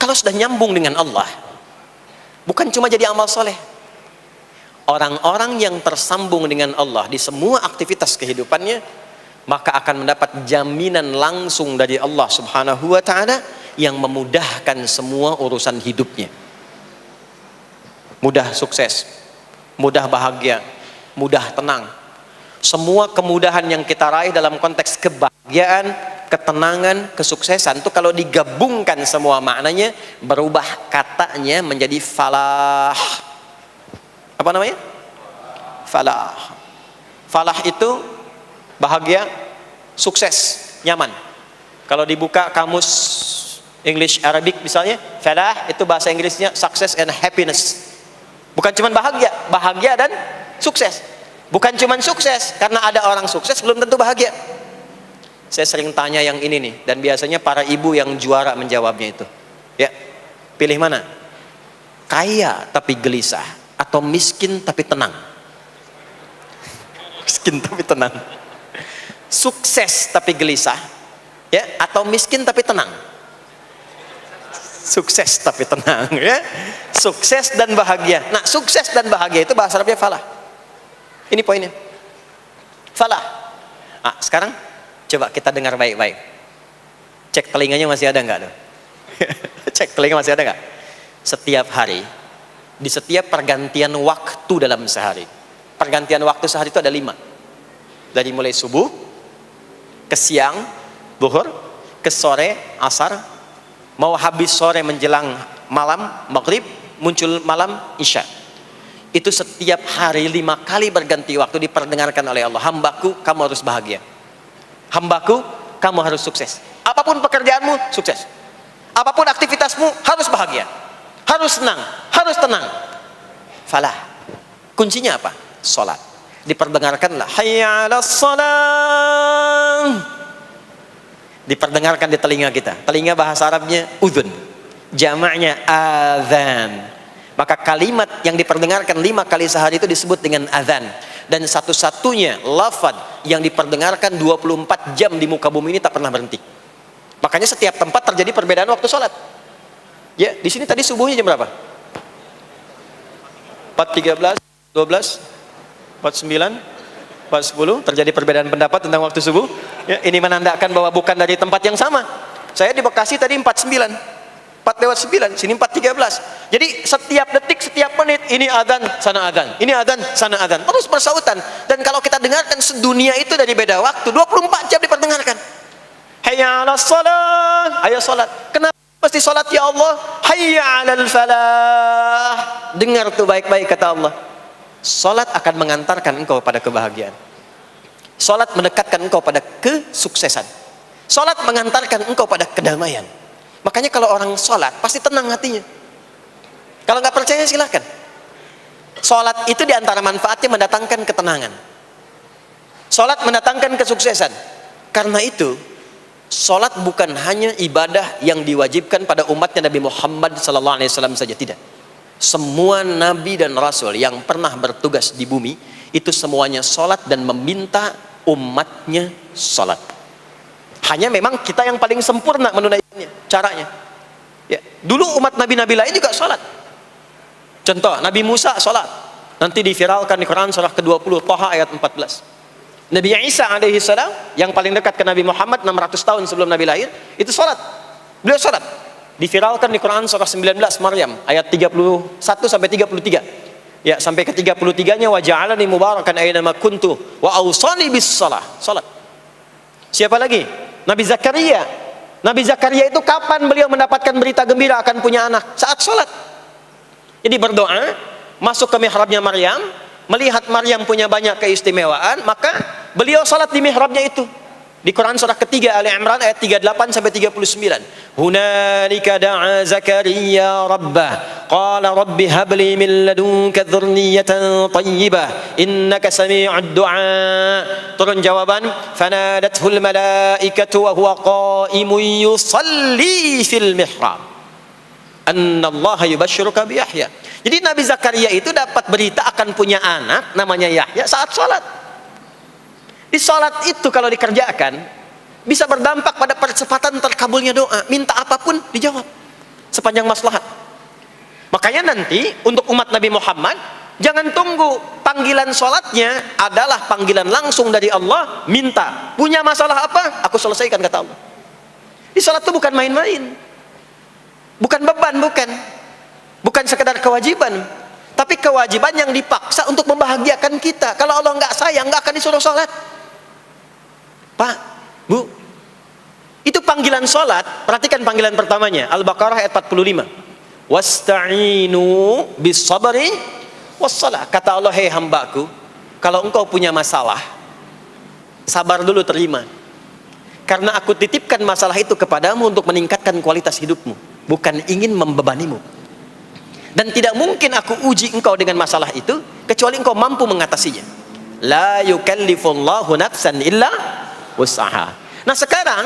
Kalau sudah nyambung dengan Allah, bukan cuma jadi amal soleh. Orang-orang yang tersambung dengan Allah di semua aktivitas kehidupannya, maka akan mendapat jaminan langsung dari Allah Subhanahu wa ta'ala yang memudahkan semua urusan hidupnya. Mudah sukses, mudah bahagia, mudah tenang. Semua kemudahan yang kita raih dalam konteks kebahagiaan, ketenangan, kesuksesan itu kalau digabungkan semua maknanya, berubah katanya menjadi falah. Apa namanya? Falah. Falah itu bahagia, sukses, nyaman. Kalau dibuka kamus English Arabic misalnya, falah itu bahasa Inggrisnya success and happiness. Bukan cuma bahagia, bahagia dan sukses. Bukan cuma sukses, karena ada orang sukses belum tentu bahagia. Saya sering tanya yang ini nih, dan biasanya para ibu yang juara menjawabnya itu. Ya, pilih mana? Kaya tapi gelisah, atau miskin tapi tenang? Miskin tapi tenang. Sukses tapi gelisah, ya, atau miskin tapi tenang? Sukses tapi tenang, ya. Sukses dan bahagia. Nah, sukses dan bahagia itu bahasa Arabnya falah. Ini poinnya. Falah. Nah, sekarang coba kita dengar baik-baik. Cek telinganya masih ada nggak tuh? Cek telinga masih ada nggak? Setiap hari, di setiap pergantian waktu dalam sehari, pergantian waktu sehari itu ada 5. Dari mulai subuh, ke siang, zuhur, ke sore, asar, mau habis sore menjelang malam, maghrib, muncul malam, isya. Itu setiap hari 5 kali berganti waktu diperdengarkan oleh Allah. Hambaku, kamu harus bahagia. Hambaku, kamu harus sukses. Apapun pekerjaanmu, sukses. Apapun aktivitasmu, harus bahagia. Harus senang, harus tenang. Falah. Kuncinya apa? Salat. Diperdengarkanlah hayya 'alas shalah. Diperdengarkan di telinga kita. Telinga bahasa Arabnya udhun. Jamaknya adzan. Maka kalimat yang diperdengarkan 5 kali sehari itu disebut dengan adzan. Dan satu-satunya lafaz yang diperdengarkan 24 jam di muka bumi ini tak pernah berhenti. Makanya setiap tempat terjadi perbedaan waktu sholat. Ya, di sini tadi subuhnya jam berapa? 4.13, 12, 49, 4.10. Terjadi perbedaan pendapat tentang waktu subuh. Ya, ini menandakan bahwa bukan dari tempat yang sama. Saya di Bekasi tadi 49. 4:09, sini 4:13. Jadi setiap detik, setiap menit ini adzan, sana adzan, ini adzan, sana adzan, terus bersautan. Dan kalau kita dengarkan sedunia itu dari beda waktu, 24 jam diperdengarkan. Hayya 'alas shalah, ayo salat. Kenapa mesti salat ya Allah? Hayya 'alal falah. Dengar tuh baik-baik kata Allah. Salat akan mengantarkan engkau pada kebahagiaan. Salat mendekatkan engkau pada kesuksesan. Salat mengantarkan engkau pada kedamaian. Makanya kalau orang sholat pasti tenang hatinya. Kalau nggak percaya silakan. Sholat itu diantara manfaatnya mendatangkan ketenangan. Sholat mendatangkan kesuksesan. Karena itu sholat bukan hanya ibadah yang diwajibkan pada umatnya Nabi Muhammad SAW saja, tidak. Semua nabi dan rasul yang pernah bertugas di bumi itu semuanya sholat dan meminta umatnya sholat. Hanya memang kita yang paling sempurna menunaikannya, caranya. Ya, dulu umat nabi-nabi lain juga sholat. Contoh, Nabi Musa sholat. Nanti diviralkan di Quran surah ke-20, Thaha ayat 14. Nabi Isa alaihi salam yang paling dekat ke Nabi Muhammad 600 tahun sebelum Nabi lahir, itu sholat. Beliau sholat. Diviralkan di Quran surah 19 Maryam ayat 31 sampai 33. Ya, sampai ke 33-nya wa ja'alani mubarakan aina ma kuntu wa awsani bis shalah. Salat. Siapa lagi? Nabi Zakaria. Nabi Zakaria itu kapan beliau mendapatkan berita gembira akan punya anak? Saat sholat. Jadi berdoa, masuk ke mihrabnya Maryam, melihat Maryam punya banyak keistimewaan, maka beliau sholat di mihrabnya itu. Di Quran surah ketiga Ali Imran ayat 38 sampai 39. Hunalika da'a Zakaria rabbah qala rabbi habli min ladunka dzurriyyatan thayyibah innaka sami'ud du'a. Turun jawaban, fanadathul malaikatu wa huwa qa'imun yusalli fil mihrab annallaha yubashshiruka bi Yahya. Jadi Nabi Zakaria itu dapat berita akan punya anak namanya Yahya saat sholat. Di sholat itu kalau dikerjakan bisa berdampak pada percepatan terkabulnya doa. Minta apapun dijawab. sepanjang maslahat. Makanya nanti untuk umat Nabi Muhammad, jangan tunggu panggilan sholatnya adalah panggilan langsung dari Allah. Minta, punya masalah apa? Aku selesaikan, kata Allah. Di sholat itu bukan main-main, bukan beban, bukan sekedar kewajiban, tapi kewajiban yang dipaksa untuk membahagiakan kita. Kalau Allah nggak sayang, nggak akan disuruh sholat. Pak, Bu, itu panggilan sholat. Perhatikan panggilan pertamanya, Al-Baqarah ayat 45. Wasta'inu bis sabri wassalah. Kata Allah, hei hambaku, kalau engkau punya masalah, sabar dulu, terima. Karena aku titipkan masalah itu kepadamu untuk meningkatkan kualitas hidupmu, bukan ingin membebanimu. Dan tidak mungkin aku uji engkau dengan masalah itu kecuali engkau mampu mengatasinya. La yukallifullahu nafsan illa wus'aha. Nah sekarang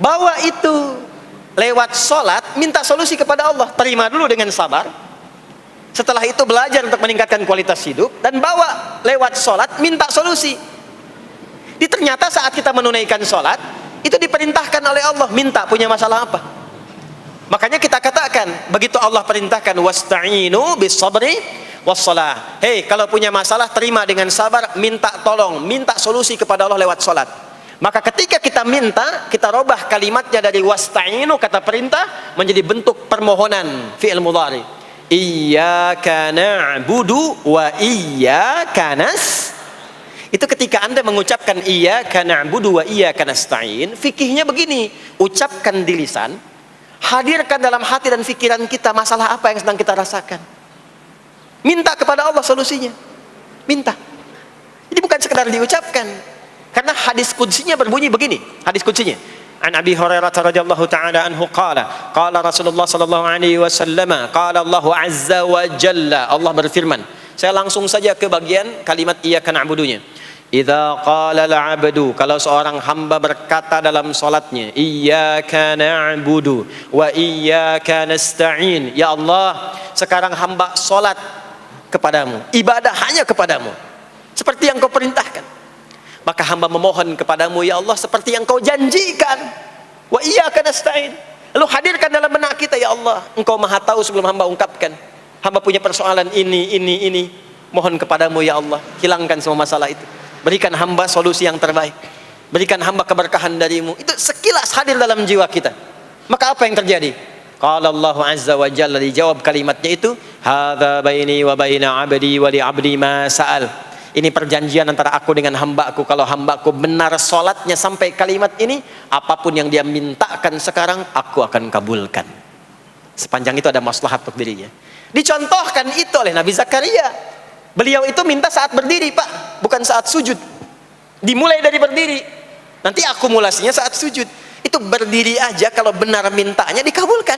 bawa itu lewat sholat, minta solusi kepada Allah. Terima dulu dengan sabar. Setelah itu belajar untuk meningkatkan kualitas hidup, dan bawa lewat sholat, minta solusi. Ternyata saat kita menunaikan sholat, itu diperintahkan oleh Allah, minta punya masalah apa. Makanya kita katakan, begitu Allah perintahkan, wasta'inu bis sabri wassalah. Hei, kalau punya masalah, terima dengan sabar, minta tolong, minta solusi kepada Allah lewat sholat. Maka ketika kita minta, kita robah kalimatnya dari wasta'inu, kata perintah, menjadi bentuk permohonan, fi'il mudhari. Iyyaka na'budu wa iyyaka nas. Itu ketika Anda mengucapkan iyyaka na'budu wa iyyaka nasta'in, fikihnya begini, ucapkan di lisan, hadirkan dalam hati dan pikiran kita masalah apa yang sedang kita rasakan. Minta kepada Allah solusinya. Minta. Jadi bukan sekedar diucapkan. Karena hadis qudsinya berbunyi begini, hadis qudsinya. An Abi Hurairah radhiyallahu ta'ala anhu qala, qala Rasulullah sallallahu alaihi wasallam, qala Allah azza wa jalla, Allah berfirman. Saya langsung saja ke bagian kalimat iyyaka na'budunya. Idza qala al-'abdu, kalau seorang hamba berkata dalam salatnya, iyyaka na'budu wa iyyaka nasta'in. Ya Allah, sekarang hamba salat kepadamu, ibadah hanya kepadamu, seperti yang kau perintahkan. Maka hamba memohon kepadamu, ya Allah, seperti yang kau janjikan. Wa iyyaka nasta'in. Lalu hadirkan dalam benak kita, ya Allah, engkau maha tahu sebelum hamba ungkapkan. Hamba punya persoalan ini. Mohon kepadamu, ya Allah, hilangkan semua masalah itu. Berikan hamba solusi yang terbaik. Berikan hamba keberkahan darimu. Itu sekilas hadir dalam jiwa kita. Maka apa yang terjadi? Qala Allah azza wa jalla, dijawab kalimatnya itu, hadza baini wa baina 'abdi wa li 'abdi ma sa'al. Ini perjanjian antara aku dengan hambaku. Kalau hambaku benar sholatnya sampai kalimat ini, apapun yang dia mintakan sekarang, aku akan kabulkan. Sepanjang itu ada maslahat untuk dirinya. Dicontohkan itu oleh Nabi Zakaria. Beliau itu minta saat berdiri, Pak, bukan saat sujud. Dimulai dari berdiri. Nanti akumulasinya saat sujud. Itu berdiri aja, kalau benar mintanya dikabulkan.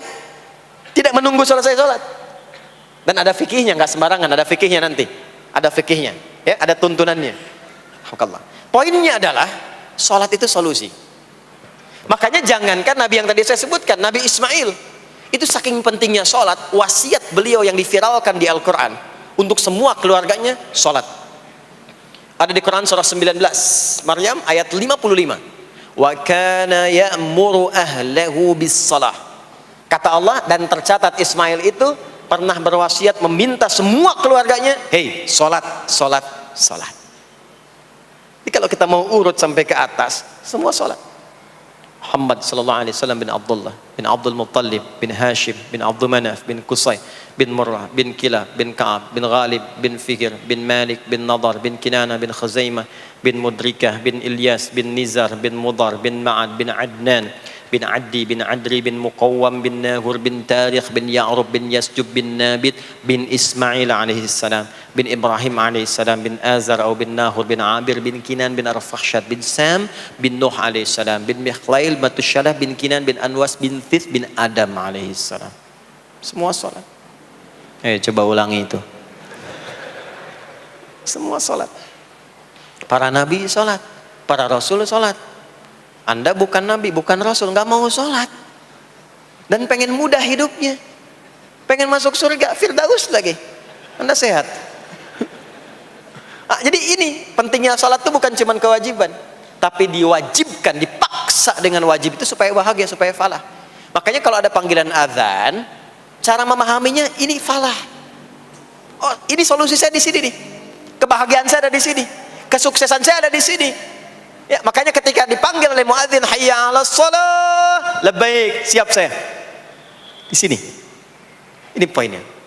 Tidak menunggu selesai sholat. Dan ada fikihnya, nggak sembarangan, ada fikihnya nanti. Ada fikihnya. Ya, ada tuntunannya. Poinnya adalah sholat itu solusi. Makanya jangankan Nabi yang tadi saya sebutkan, Nabi Ismail itu saking pentingnya sholat, wasiat beliau yang diviralkan di Al-Quran untuk semua keluarganya, sholat. Ada di Quran surah 19 Maryam ayat 55. Wa kana ya'muru ahlahu bis salah. Kata Allah, dan tercatat Ismail itu pernah berwasiat meminta semua keluarganya, hei, sholat. Jadi kalau kita mau urut sampai ke atas, semua sholat. Muhammad sallallahu alaihi wasallam bin Abdullah bin Abdul Muttalib bin Hashim bin Abdul Manaf bin Qusay bin Murrah bin Kilab bin Ka'ab bin Ghalib bin Fikir bin Malik bin Nadar bin Kinana bin Khuzaimah bin Mudrikah bin Ilyas bin Nizar bin Mudar bin Ma'ad bin Adnan bin Addi bin Adri bin Muqawwam bin Nahur bin Tarikh bin Ya'rub bin Yasjub bin Nabit bin Ismail alaihi salam bin Ibrahim alaihi salam bin Azar atau bin Nahur bin Abir bin Kinan bin Arfakhshad bin Sam bin Nuh alaihi salam bin Mikhlail Batusyalah bin Kinan bin Anwas bin Thith bin Adam alaihi salam. Semua salat. Coba ulangi itu. Semua salat. Para nabi salat, para rasul salat. Anda bukan nabi, bukan rasul, nggak mau sholat, dan pengen mudah hidupnya, pengen masuk surga, Firdaus lagi, Anda sehat. Jadi ini pentingnya sholat itu bukan cuma kewajiban, tapi diwajibkan, dipaksa dengan wajib itu supaya bahagia, supaya falah. Makanya kalau ada panggilan azan, cara memahaminya ini falah. Oh, ini solusi saya di sini nih. Kebahagiaan saya ada di sini. Kesuksesan saya ada di sini. Ya, makanya ketika dipanggil oleh muadzin, hayya 'alas shalah, labbaik, siap saya. Di sini. Ini poinnya.